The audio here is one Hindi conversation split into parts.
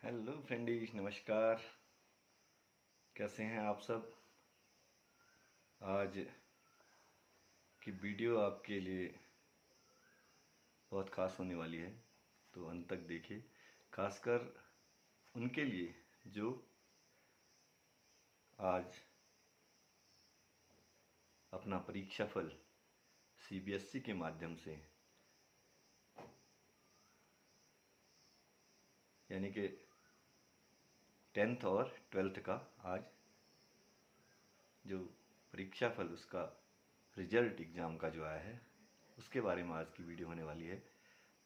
हेलो फ्रेंडीज, नमस्कार। कैसे हैं आप सब। आज की वीडियो आपके लिए बहुत ख़ास होने वाली है, तो अंत तक देखिए। खासकर उनके लिए जो आज अपना परीक्षा फल सीबीएसई के माध्यम से, यानी कि 10th और 12th का आज जो परीक्षा फल, उसका रिजल्ट एग्ज़ाम का जो आया है, उसके बारे में आज की वीडियो होने वाली है।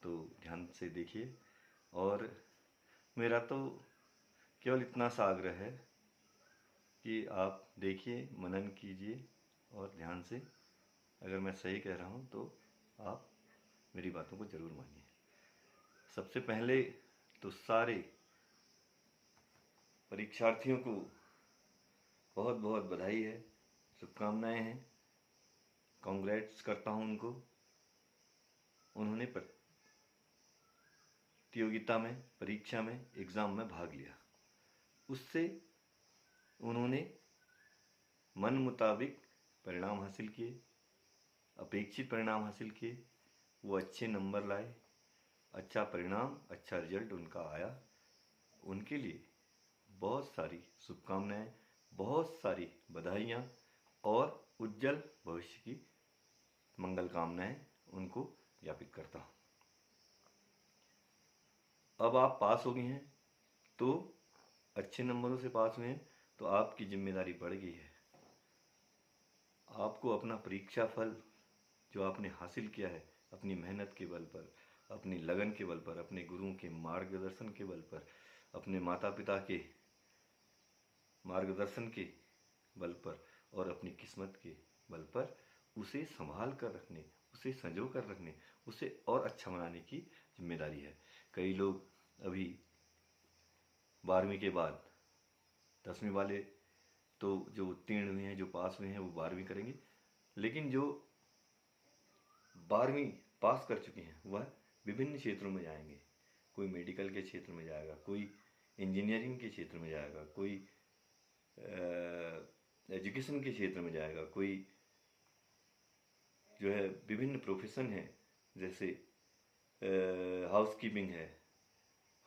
तो ध्यान से देखिए। और मेरा तो केवल इतना सा आग्रह है कि आप देखिए, मनन कीजिए और ध्यान से। अगर मैं सही कह रहा हूँ तो आप मेरी बातों को ज़रूर मानिए। सबसे पहले तो सारे परीक्षार्थियों को बहुत बहुत बधाई है, शुभकामनाएं हैं, कॉन्ग्रेट्स करता हूँ उनको। उन्होंने प्रतियोगिता में, परीक्षा में, एग्ज़ाम में भाग लिया। उससे उन्होंने मन मुताबिक परिणाम हासिल किए, अपेक्षित परिणाम हासिल किए। वो अच्छे नंबर लाए, अच्छा परिणाम, अच्छा रिजल्ट उनका आया। उनके लिए बहुत सारी शुभकामनाएं, बहुत सारी बधाइयाँ और उज्जवल भविष्य की मंगल कामनाएं उनको ज्ञापित करता हूँ। अब आप पास हो गए हैं, तो अच्छे नंबरों से पास हुए हैं, तो आपकी जिम्मेदारी बढ़ गई है। आपको अपना परीक्षा फल जो आपने हासिल किया है, अपनी मेहनत के बल पर, अपनी लगन के बल पर, अपने गुरुओं के मार्गदर्शन के बल पर, अपने माता पिता के मार्गदर्शन के बल पर और अपनी किस्मत के बल पर उसे संभाल कर रखने, उसे संजो कर रखने, उसे और अच्छा बनाने की जिम्मेदारी है। कई लोग अभी 12वीं के बाद 10वीं वाले, तो जो उत्तीर्ण हुए हैं, जो पास हुए हैं, वो 12वीं करेंगे। लेकिन जो 12वीं पास कर चुके हैं वह विभिन्न क्षेत्रों में जाएंगे। कोई मेडिकल के क्षेत्र में जाएगा, कोई इंजीनियरिंग के क्षेत्र में जाएगा, कोई एजुकेशन के क्षेत्र में जाएगा, कोई जो है विभिन्न प्रोफेशन है, जैसे हाउसकीपिंग है,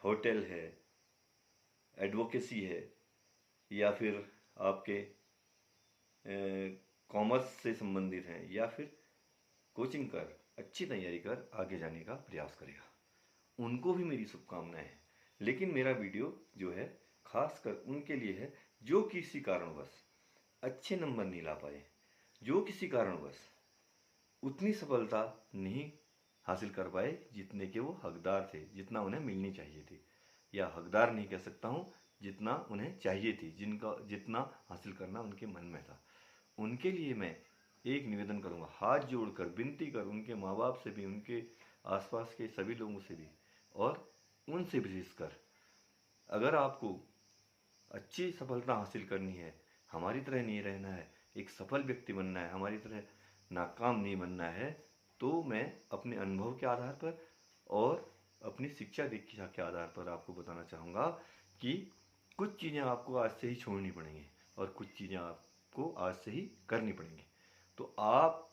होटल है, एडवोकेसी है, या फिर आपके कॉमर्स से संबंधित हैं, या फिर कोचिंग कर, अच्छी तैयारी कर आगे जाने का प्रयास करेगा। उनको भी मेरी शुभकामनाएं हैं। लेकिन मेरा वीडियो जो है खास कर उनके लिए है जो किसी कारणवश अच्छे नंबर नहीं ला पाए, जो किसी कारणवश उतनी सफलता नहीं हासिल कर पाए जितने के वो हकदार थे, जितना उन्हें मिलनी चाहिए थी। या हकदार नहीं कह सकता हूँ, जितना उन्हें चाहिए थी, जिनका जितना हासिल करना उनके मन में था। उनके लिए मैं एक निवेदन करूँगा, हाथ जोड़कर विनती कर, उनके माँ बाप से भी, उनके आसपास के सभी लोगों से भी, और उनसे विशेषकर, अगर आपको अच्छी सफलता हासिल करनी है, हमारी तरह नहीं रहना है, एक सफल व्यक्ति बनना है, हमारी तरह नाकाम नहीं बनना है, तो मैं अपने अनुभव के आधार पर और अपनी शिक्षा दीक्षा के आधार पर आपको बताना चाहूँगा कि कुछ चीज़ें आपको आज से ही छोड़नी पड़ेंगी और कुछ चीज़ें आपको आज से ही करनी पड़ेंगी। तो आप,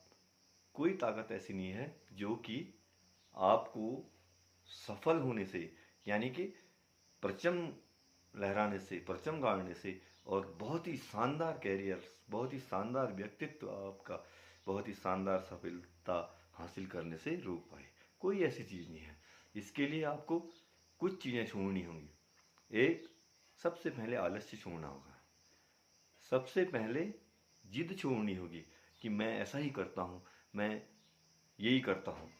कोई ताकत ऐसी नहीं है जो कि आपको सफल होने से, यानी कि परचम लहराने से, परचम गाड़ने से और बहुत ही शानदार कैरियर, बहुत ही शानदार व्यक्तित्व आपका, बहुत ही शानदार सफलता हासिल करने से रोक पाए। कोई ऐसी चीज़ नहीं है। इसके लिए आपको कुछ चीज़ें छोड़नी होंगी। एक, सबसे पहले आलस्य छोड़ना होगा। सबसे पहले जिद छोड़नी होगी कि मैं ऐसा ही करता हूँ, मैं यही करता हूँ।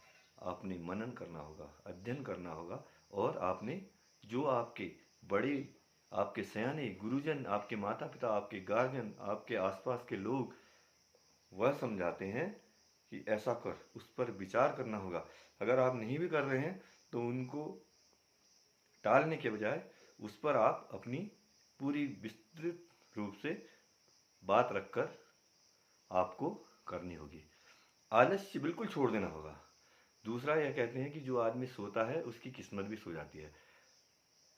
आपने मनन करना होगा, अध्ययन करना होगा, और आपने जो आपके बड़े, आपके सयाने गुरुजन, आपके माता पिता, आपके गार्जियन, आपके आसपास के लोग वह समझाते हैं कि ऐसा कर, उस पर विचार करना होगा। अगर आप नहीं भी कर रहे हैं तो उनको टालने के बजाय उस पर आप अपनी पूरी विस्तृत रूप से बात रखकर आपको करनी होगी। आलस्य बिल्कुल छोड़ देना होगा। दूसरा, यह कहते हैं कि जो आदमी सोता है उसकी किस्मत भी सो जाती है।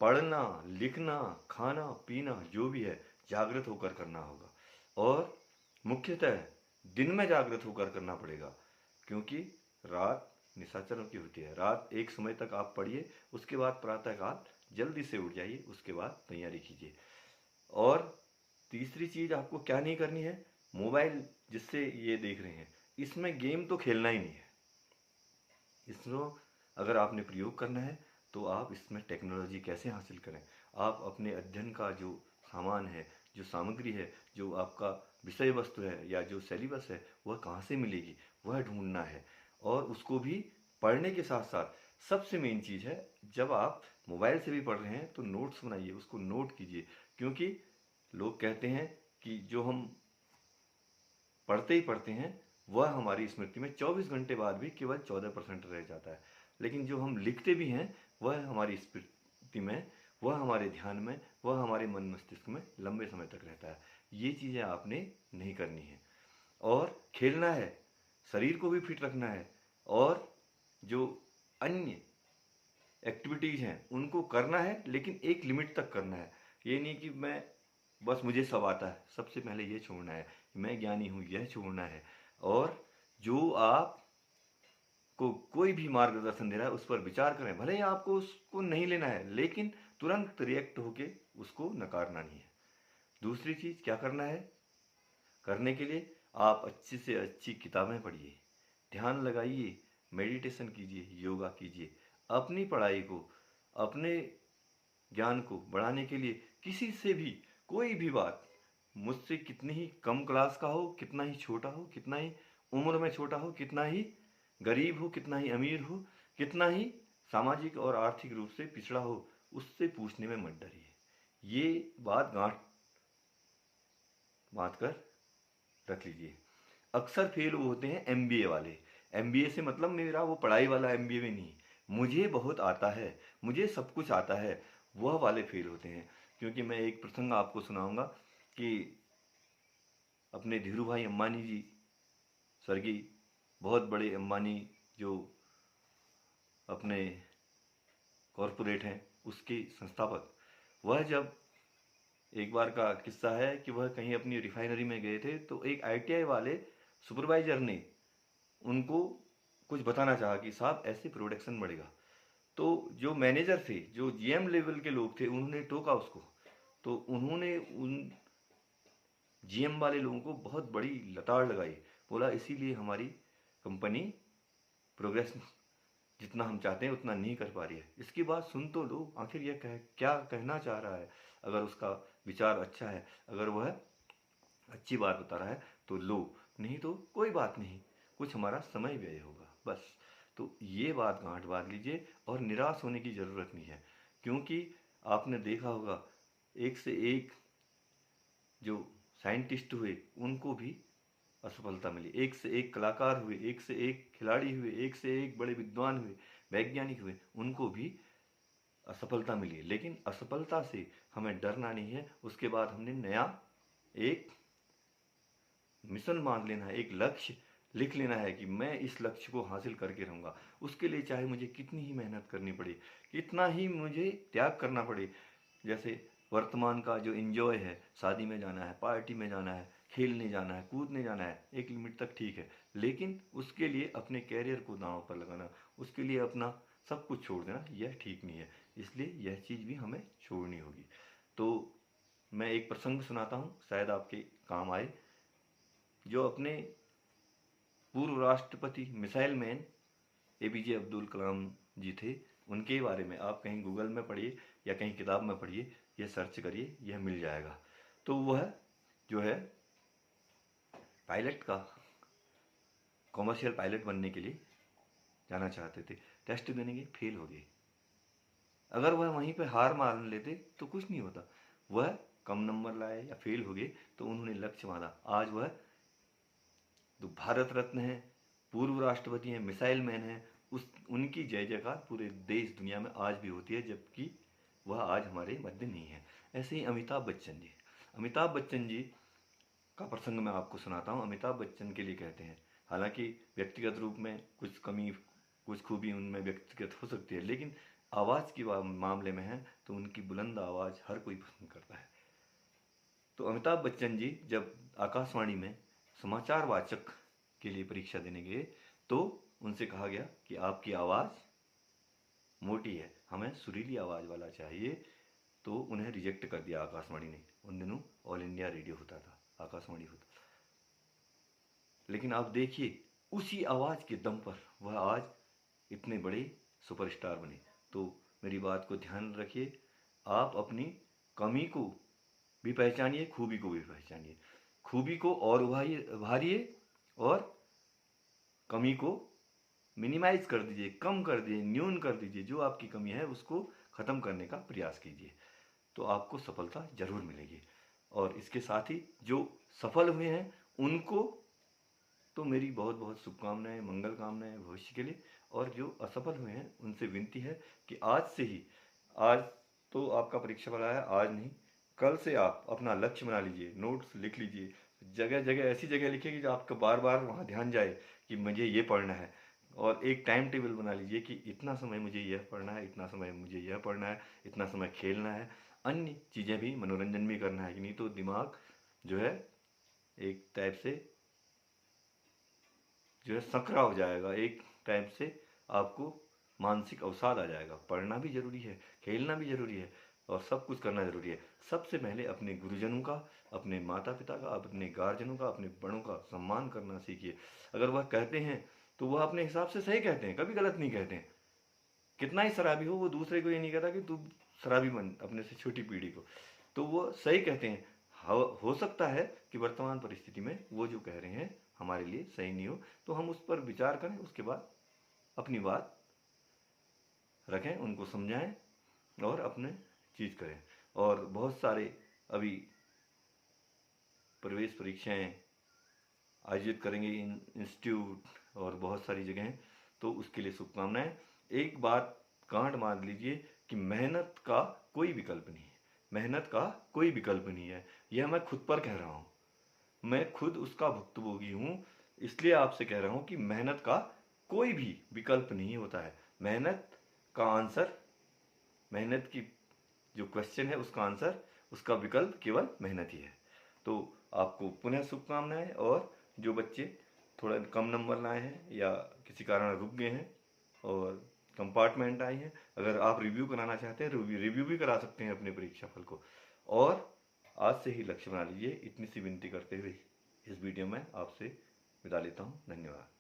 पढ़ना, लिखना, खाना पीना जो भी है जागृत होकर करना होगा, और मुख्यतः दिन में जागृत होकर करना पड़ेगा, क्योंकि रात निशाचरों की होती है। रात एक समय तक आप पढ़िए, उसके बाद प्रातःकाल जल्दी से उठ जाइए, उसके बाद तैयारी कीजिए। और तीसरी चीज़ आपको क्या नहीं करनी है, मोबाइल जिससे ये देख रहे हैं इसमें गेम तो खेलना ही नहीं है। इसमें अगर आपने प्रयोग करना है तो आप इसमें टेक्नोलॉजी कैसे हासिल करें, आप अपने अध्ययन का जो सामान है, जो सामग्री है, जो आपका विषय वस्तु है या जो सिलेबस है वह कहाँ से मिलेगी, वह ढूंढना है। और उसको भी पढ़ने के साथ साथ सबसे मेन चीज़ है, जब आप मोबाइल से भी पढ़ रहे हैं तो नोट्स बनाइए, उसको नोट कीजिए, क्योंकि लोग कहते हैं कि जो हम पढ़ते ही पढ़ते हैं वह हमारी स्मृति में 24 घंटे बाद भी केवल 14% रह जाता है, लेकिन जो हम लिखते भी हैं वह हमारी स्मृति में, वह हमारे ध्यान में, वह हमारे मन मस्तिष्क में लंबे समय तक रहता है। ये चीज़ें आपने नहीं करनी है। और खेलना है, शरीर को भी फिट रखना है, और जो अन्य एक्टिविटीज़ हैं उनको करना है, लेकिन एक लिमिट तक करना है। ये नहीं कि मैं बस मुझे सब आता है, सबसे पहले ये छोड़ना है, मैं ज्ञानी हूँ, यह छोड़ना है। और जो आप को कोई भी मार्गदर्शन दे रहा है उस पर विचार करें, भले ही आपको उसको नहीं लेना है, लेकिन तुरंत रिएक्ट होके उसको नकारना नहीं है। दूसरी चीज़ क्या करना है, करने के लिए आप अच्छी से अच्छी किताबें पढ़िए, ध्यान लगाइए, मेडिटेशन कीजिए, योगा कीजिए। अपनी पढ़ाई को, अपने ज्ञान को बढ़ाने के लिए किसी से भी कोई भी बात, मुझसे कितनी ही कम क्लास का हो, कितना ही छोटा हो, कितना ही उम्र में छोटा हो, कितना ही गरीब हो, कितना ही अमीर हो, कितना ही सामाजिक और आर्थिक रूप से पिछड़ा हो, उससे पूछने में मत डरिए। ये बात गांठ बांध कर रख लीजिए। अक्सर फेल वो होते हैं एमबीए वाले। एमबीए से मतलब मेरा वो पढ़ाई वाला एमबीए में नहीं, मुझे बहुत आता है, मुझे सब कुछ आता है, वह वाले फेल होते हैं। क्योंकि मैं एक प्रसंग आपको सुनाऊंगा कि अपने धीरू भाई अंबानी जी, स्वर्गीय बहुत बड़े अंबानी जो अपने कॉरपोरेट हैं उसके संस्थापक, वह जब एक बार का किस्सा है कि वह कहीं अपनी रिफाइनरी में गए थे, तो एक आईटीआई वाले सुपरवाइजर ने उनको कुछ बताना चाहा कि साहब ऐसे प्रोडक्शन बढ़ेगा। तो जो मैनेजर थे, जो जीएम लेवल के लोग थे, उन्होंने टोका उसको। तो उन्होंने उन जीएम वाले लोगों को बहुत बड़ी लताड़ लगाई, बोला इसीलिए हमारी कंपनी प्रोग्रेस जितना हम चाहते हैं उतना नहीं कर पा रही है। इसकी बात सुन तो लो, आखिर यह क्या कहना चाह रहा है। अगर उसका विचार अच्छा है, अगर वह अच्छी बात बता रहा है तो लो, नहीं तो कोई बात नहीं, कुछ हमारा समय व्यय होगा बस। तो ये बात गांठ बांध लीजिए, और निराश होने की ज़रूरत नहीं है, क्योंकि आपने देखा होगा एक से एक जो साइंटिस्ट हुए उनको भी असफलता मिली, एक से एक कलाकार हुए, एक से एक खिलाड़ी हुए, एक से एक बड़े विद्वान हुए, वैज्ञानिक हुए, उनको भी असफलता मिली। लेकिन असफलता से हमें डरना नहीं है, उसके बाद हमने नया एक मिशन मान लेना है, एक लक्ष्य लिख लेना है कि मैं इस लक्ष्य को हासिल करके रहूँगा। उसके लिए चाहे मुझे कितनी ही मेहनत करनी पड़े, कितना ही मुझे त्याग करना पड़े। जैसे वर्तमान का जो एंजॉय है, शादी में जाना है, पार्टी में जाना है, खेलने जाना है, कूदने जाना है, एक लिमिट तक ठीक है, लेकिन उसके लिए अपने कैरियर को दांव पर लगाना, उसके लिए अपना सब कुछ छोड़ देना, यह ठीक नहीं है। इसलिए यह चीज़ भी हमें छोड़नी होगी। तो मैं एक प्रसंग सुनाता हूँ, शायद आपके काम आए। जो अपने पूर्व राष्ट्रपति missile man APJ Abdul Kalam जी थे, उनके बारे में आप कहीं गूगल में पढ़िए या कहीं किताब में पढ़िए, यह सर्च करिए, यह मिल जाएगा। तो वह जो है पायलट का, कॉमर्शियल पायलट बनने के लिए जाना चाहते थे, टेस्ट देने के फेल हो गए। अगर वह वहीं पर हार मान लेते तो कुछ नहीं होता। वह कम नंबर लाए या फेल हो गए तो उन्होंने लक्ष्य माना, आज वह तो भारत रत्न है, पूर्व राष्ट्रपति हैं, मिसाइल मैन हैं, उनकी जय जयकार पूरे देश दुनिया में आज भी होती है, जबकि वह आज हमारे मध्य नहीं है। ऐसे ही अमिताभ बच्चन जी, अमिताभ बच्चन जी का प्रसंग मैं आपको सुनाता हूँ। अमिताभ बच्चन के लिए कहते हैं, हालांकि व्यक्तिगत रूप में कुछ कमी, कुछ खूबी उनमें व्यक्तिगत हो सकती है, लेकिन आवाज़ के मामले में है तो उनकी बुलंद आवाज़ हर कोई पसंद करता है। तो अमिताभ बच्चन जी जब आकाशवाणी में समाचार वाचक के लिए परीक्षा देने गए तो उनसे कहा गया कि आपकी आवाज़ मोटी है, हमें सुरीली आवाज़ वाला चाहिए। तो उन्हें रिजेक्ट कर दिया आकाशवाणी ने। उन दिनों ऑल इंडिया रेडियो होता था, आकाशवाणी होता था। लेकिन आप देखिए उसी आवाज़ के दम पर वह आज इतने बड़े सुपरस्टार बने। तो मेरी बात को ध्यान रखिए, आप अपनी कमी को भी पहचानिए, खूबी को भी पहचानिए। खूबी को और उभारिए और कमी को मिनिमाइज कर दीजिए, कम कर दीजिए, न्यून कर दीजिए। जो आपकी कमी है उसको ख़त्म करने का प्रयास कीजिए, तो आपको सफलता जरूर मिलेगी। और इसके साथ ही जो सफल हुए हैं उनको तो मेरी बहुत बहुत शुभकामनाएं, मंगल कामनाएं भविष्य के लिए। और जो असफल हुए हैं उनसे विनती है कि आज से ही, आज तो आपका परीक्षा वाला है, आज नहीं कल से आप अपना लक्ष्य बना लीजिए, नोट्स लिख लीजिए। जगह जगह ऐसी जगह लिखिए कि आपका बार बार वहाँ ध्यान जाए कि मुझे ये पढ़ना है। और एक टाइम टेबल बना लीजिए कि इतना समय मुझे यह पढ़ना है, इतना समय मुझे यह पढ़ना है, इतना समय खेलना है, अन्य चीज़ें भी, मनोरंजन भी करना है। कि नहीं तो दिमाग जो है एक टाइप से जो है संकरा हो जाएगा, एक टाइप से आपको मानसिक अवसाद आ जाएगा। पढ़ना भी जरूरी है, खेलना भी जरूरी है और सब कुछ करना जरूरी है। सबसे पहले अपने गुरुजनों का, अपने माता पिता का, अपने गार्जियनों का, अपने बड़ों का सम्मान करना सीखिए। अगर वह कहते हैं तो वह अपने हिसाब से सही कहते हैं, कभी गलत नहीं कहते हैं। कितना ही शराबी हो वो दूसरे को ये नहीं कहता कि तू शराबी बन, अपने से छोटी पीढ़ी को। तो वो सही कहते हैं। हो सकता है कि वर्तमान परिस्थिति में वो जो कह रहे हैं हमारे लिए सही नहीं हो, तो हम उस पर विचार करें, उसके बाद अपनी बात रखें, उनको समझाएं और अपने चीज़ करें। और बहुत सारे अभी प्रवेश परीक्षाएं आयोजित करेंगे इंस्टीट्यूट और बहुत सारी जगहें, तो उसके लिए शुभकामनाएं। एक बात गांठ बांध लीजिए कि मेहनत का कोई विकल्प नहीं है, मेहनत का कोई विकल्प नहीं है। यह मैं खुद पर कह रहा हूँ, मैं खुद उसका भुक्तभोगी हूँ। इसलिए आपसे कह रहा हूँ कि मेहनत का कोई भी विकल्प नहीं होता है। मेहनत का आंसर, मेहनत की जो क्वेश्चन है उसका आंसर, उसका विकल्प केवल मेहनत ही है। तो आपको पुनः शुभकामनाएं। और जो बच्चे थोड़ा कम नंबर लाए हैं या किसी कारण रुक गए हैं और कंपार्टमेंट आई हैं, अगर आप रिव्यू कराना चाहते हैं रिव्यू भी करा सकते हैं अपने परीक्षा फल को। और आज से ही लक्ष्य बना लीजिए। इतनी सी विनती करते हुए इस वीडियो में आपसे विदा लेता हूँ। धन्यवाद।